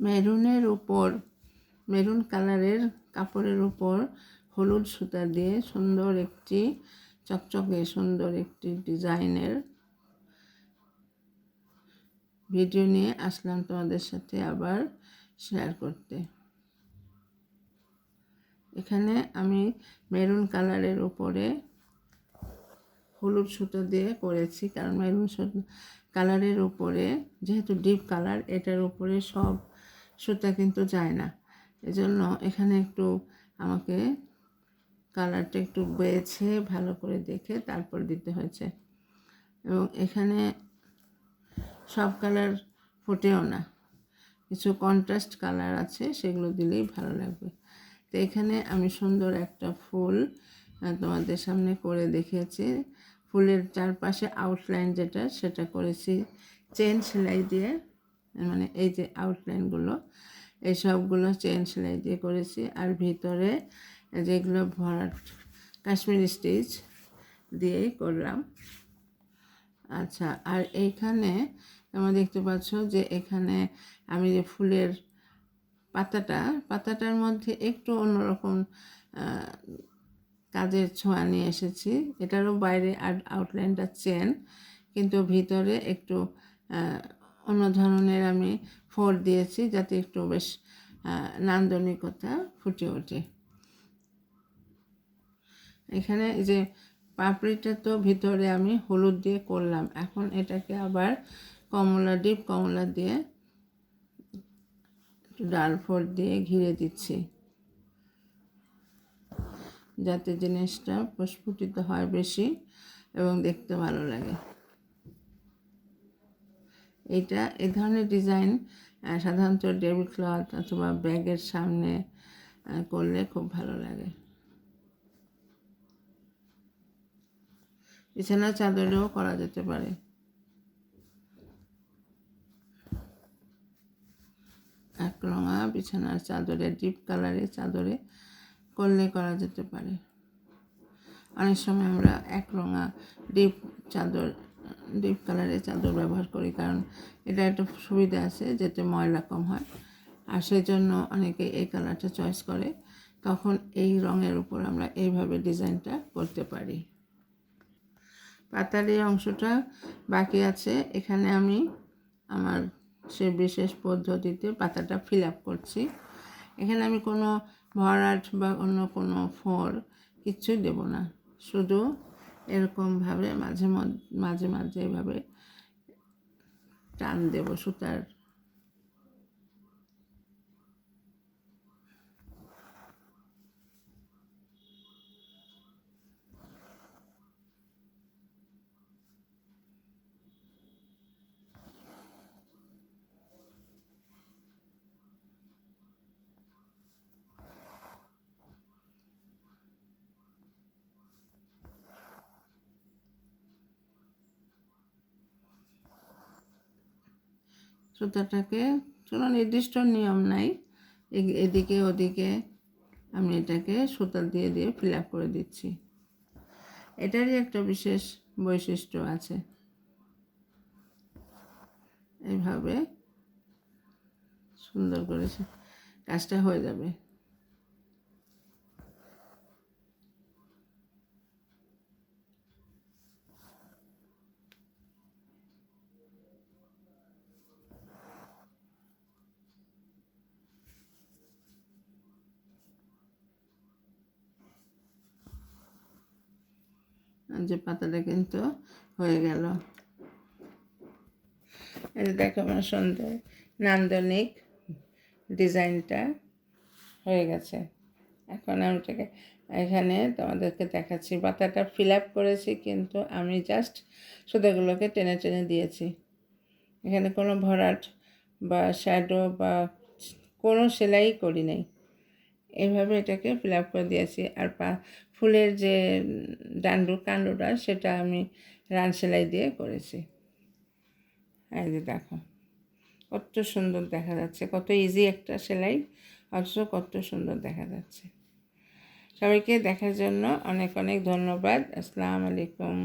মেরুনের উপর, মেরুন কালারের কাপড়ের উপর হলুদ সুতা দিয়ে সুন্দর একটি চকচকে সুন্দর একটি ডিজাইনের ভিডিও নিয়ে আসলাম তোমাদের সাথে আবার শেয়ার করতে। এখানে আমি মেরুন কালারের উপরে হলুদ সুতো দিয়ে করেছি, কারণ মেরুন কালারের উপরে যেহেতু ডিপ কালার, এটার উপরে সব সুতা কিন্তু যায় না, এজন্য এখানে একটু আমাকে কালারটা একটু বেছে ভালো করে দেখে তারপর দিতে হয়েছে। এবং এখানে সব কালার ফোটেও না, কিছু কন্ট্রাস্ট কালার আছে, সেগুলো দিলেই ভালো লাগবে। তো এখানে আমি সুন্দর একটা ফুল তোমাদের সামনে করে দেখিয়েছি। ফুলের চারপাশে আউটলাইন যেটা, সেটা করেছি চেন সেলাই দিয়ে, মানে এই যে আউটলাইনগুলো এই সবগুলো চেন সেলাই দিয়ে করেছি। আর ভিতরে যেগুলো ভরাট কাশ্মীরি স্টিচ দিয়েই করলাম। আচ্ছা, আর এইখানে তোমরা দেখতে পাচ্ছ যে এখানে আমি যে ফুলের পাতাটার মধ্যে একটু অন্যরকম কাজের ছোঁয়া নিয়ে এসেছি। এটারও বাইরে আউটলাইনটা চেন, কিন্তু ভিতরে একটু অন্য ধরনের আমি ফোর দিয়েছি, যাতে একটু বেশ নান্দনিকতা ফুটে ওঠে। এখানে যে পাপড়িটা তো ভিতরে আমি হলুদ দিয়ে করলাম, এখন এটাকে আবার কমলা, ডিপ কমলা দিয়ে একটু ডাল ফোর দিয়ে ঘিরে দিচ্ছি, যাতে জিনিসটা প্রস্ফুটিত হয় বেশি এবং দেখতে ভালো লাগে। এই ধরনের ডিজাইন সাধারণত টেবিল ক্লথ অথবা ব্যাগের সামনে করলে খুব ভালো লাগে। বিছানার চাদরেও করা যেতে পারে। একরঙা বিছানার চাদরে, ডিপ কালারের চাদরে করলে করা যেতে পারে। অনেক সময় আমরা একরঙা ডিপ কালারের চাদর ব্যবহার করি, কারণ এটা একটা সুবিধা আছে যাতে ময়লা কম হয়, আর সেই জন্য অনেকে এই কালারটা চয়েস করে। তখন এই রঙের উপর আমরা এইভাবে ডিজাইনটা করতে পারি। পাতার এই অংশটা বাকি আছে, এখানে আমি আমার সে বিশেষ পদ্ধতিতে পাতাটা ফিল আপ করছি। এখানে আমি কোনো ভরাট বা অন্য কোনো ফোর কিচ্ছুই দেব না, শুধু এরকমভাবে মাঝে মাঝে এভাবে টান দেব সুতার। সুতাটাকে কোনো নির্দিষ্ট নিয়ম নাই, এদিকে ওদিকে আমি এটাকে সুতা দিয়ে ফিল আপ করে দিচ্ছি। এটারই একটা বিশেষ বৈশিষ্ট্য আছে। এইভাবে সুন্দর করে কাজটা হয়ে যাবে। যে পাতাটা কিন্তু হয়ে গেল। এটা দেখো আমার সুন্দর নান্দনিক ডিজাইনটা হয়ে গেছে। এখন আমি এটাকে এখানে তোমাদেরকে দেখাচ্ছি। পাতাটা ফিল আপ করেছি, কিন্তু আমি জাস্ট সুতাগুলোকে টেনে টেনে দিয়েছি। এখানে কোনো ভরাট বা শ্যাডো বা কোনো সেলাই করি নাই, এইভাবে এটাকে ফিল আপ করে দিয়েছি। আর ফুলের যে কাণ্ডটা সেটা আমি রান সেলাই দিয়ে করেছি। এই যে দেখো কত সুন্দর দেখা যাচ্ছে, কত ইজি একটা সেলাই, অথচ কত সুন্দর দেখা যাচ্ছে। সবাইকে দেখার জন্য অনেক অনেক ধন্যবাদ। আসসালামু আলাইকুম।